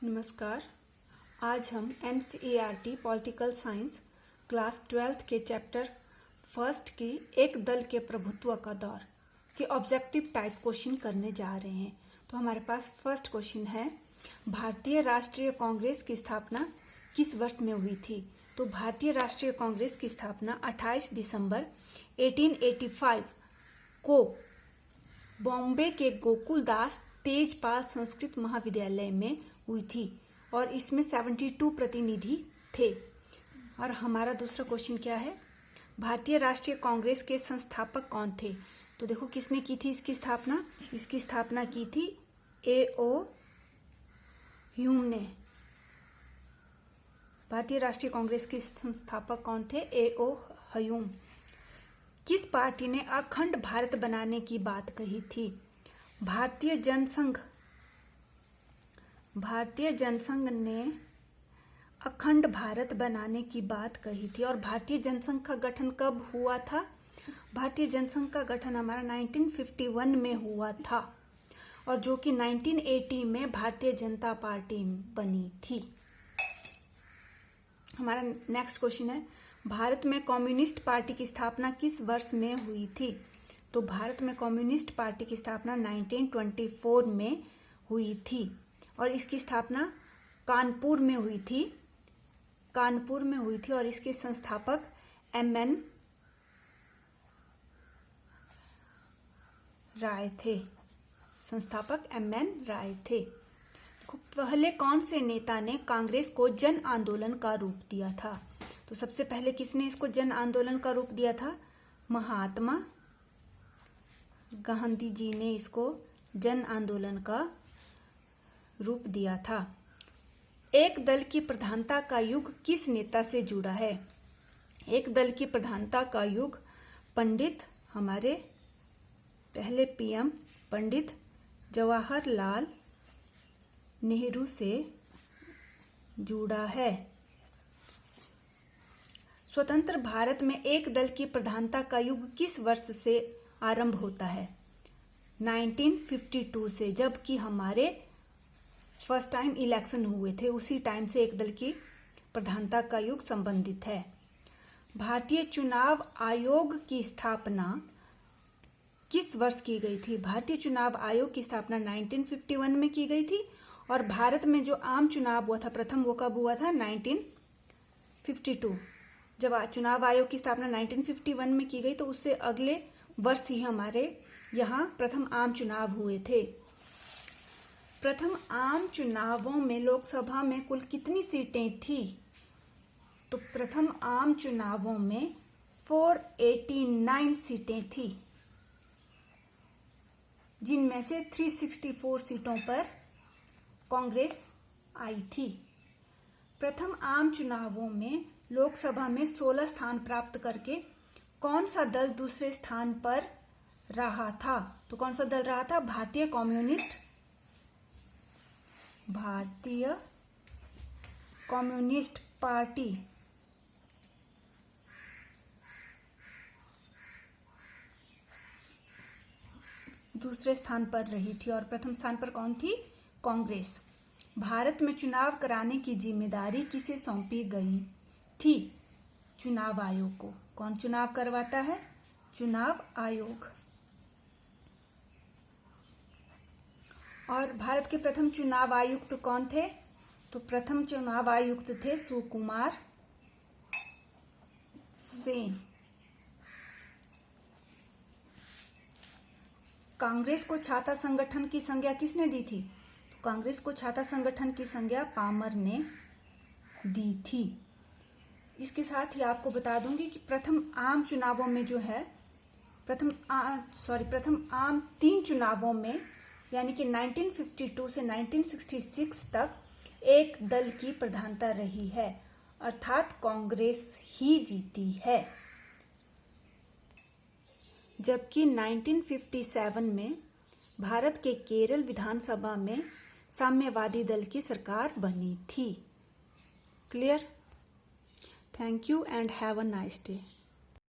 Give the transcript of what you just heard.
नमस्कार। आज हम NCERT political science class 12th के चैप्टर फर्स्ट की एक दल के प्रभुत्व का दौर के ऑब्जेक्टिव टाइप क्वेश्चन करने जा रहे हैं। तो हमारे पास फर्स्ट क्वेश्चन है, भारतीय राष्ट्रीय कांग्रेस की स्थापना किस वर्ष में हुई थी? तो भारतीय राष्ट्रीय कांग्रेस की स्थापना 28 दिसंबर 1885 को बॉम्बे के गोकुलदास तेजपाल संस्कृत महाविद्यालय में हुई थी और इसमें 72 प्रतिनिधि थे। और हमारा दूसरा क्वेश्चन क्या है, भारतीय राष्ट्रीय कांग्रेस के संस्थापक कौन थे? तो देखो किसने की थी इसकी स्थापना? इसकी स्थापना की थी A.O. ह्यूम ने। भारतीय राष्ट्रीय कांग्रेस के संस्थापक कौन थे? A.O. ह्यूम। किस पार्टी ने अखंड भारत बनाने की बात कही थी? भारतीय जनसंघ ने अखंड भारत बनाने की बात कही थी। और भारतीय जनसंघ का गठन कब हुआ था? भारतीय जनसंघ का गठन हमारा 1951 में हुआ था और जो कि 1980 में भारतीय जनता पार्टी बनी थी। हमारा नेक्स्ट क्वेश्चन है, भारत में कम्युनिस्ट पार्टी की स्थापना किस वर्ष में हुई थी? तो भारत में कम्युनिस्ट पार्टी की स्थापना 1924 में हुई थी और इसकी स्थापना कानपुर में हुई थी और इसके संस्थापक M.N. राय थे। पहले कौन से नेता ने कांग्रेस को जन आंदोलन का रूप दिया था? तो सबसे पहले किसने इसको जन आंदोलन का रूप दिया था? महात्मा गांधी जी ने इसको जन आंदोलन का रूप दिया था। एक दल की प्रधानता का युग किस नेता से जुड़ा है? एक दल की प्रधानता का युग पंडित, हमारे पहले PM पंडित जवाहरलाल नेहरू से जुड़ा है। स्वतंत्र भारत में एक दल की प्रधानता का युग किस वर्ष से आरंभ होता है? 1952 से, जबकि हमारे फर्स्ट टाइम इलेक्शन हुए थे उसी टाइम से एक दल की प्रधानता का युग संबंधित है। भारतीय चुनाव आयोग की स्थापना किस वर्ष की गई थी? भारतीय चुनाव आयोग की स्थापना 1951 में की गई थी और भारत में जो आम चुनाव हुआ था प्रथम, वो कब हुआ था? 1952। जब चुनाव आयोग की स्थापना 1951 में की गई तो उससे अगले वर्ष ही हमारे यहाँ प्रथम आम चुनाव हुए थे। प्रथम आम चुनावों में लोकसभा में कुल कितनी सीटें थी? तो प्रथम आम चुनावों में 489 सीटें थी, जिनमें से 364 सीटों पर कांग्रेस आई थी। प्रथम आम चुनावों में लोकसभा में 16 स्थान प्राप्त करके कौन सा दल दूसरे स्थान पर रहा था? तो कौन सा दल रहा था? भारतीय कम्युनिस्ट पार्टी दूसरे स्थान पर रही थी और प्रथम स्थान पर कौन थी? कांग्रेस। भारत में चुनाव कराने की जिम्मेदारी किसे सौंपी गई थी? चुनाव आयोग को। कौन चुनाव करवाता है? चुनाव आयोग। और भारत के प्रथम चुनाव आयुक्त कौन थे? तो प्रथम चुनाव आयुक्त थे सुकुमार सेन। कांग्रेस को छाता संगठन की संज्ञा किसने दी थी? तो कांग्रेस को छाता संगठन की संज्ञा पामर ने दी थी। इसके साथ ही आपको बता दूंगी कि प्रथम आम चुनावों में जो है प्रथम आम 3 चुनावों में यानी कि 1952 से 1966 तक एक दल की प्रधानता रही है, अर्थात कांग्रेस ही जीती है। जबकि 1957 में भारत के केरल विधानसभा में साम्यवादी दल की सरकार बनी थी। Clear? Thank you and have a nice day.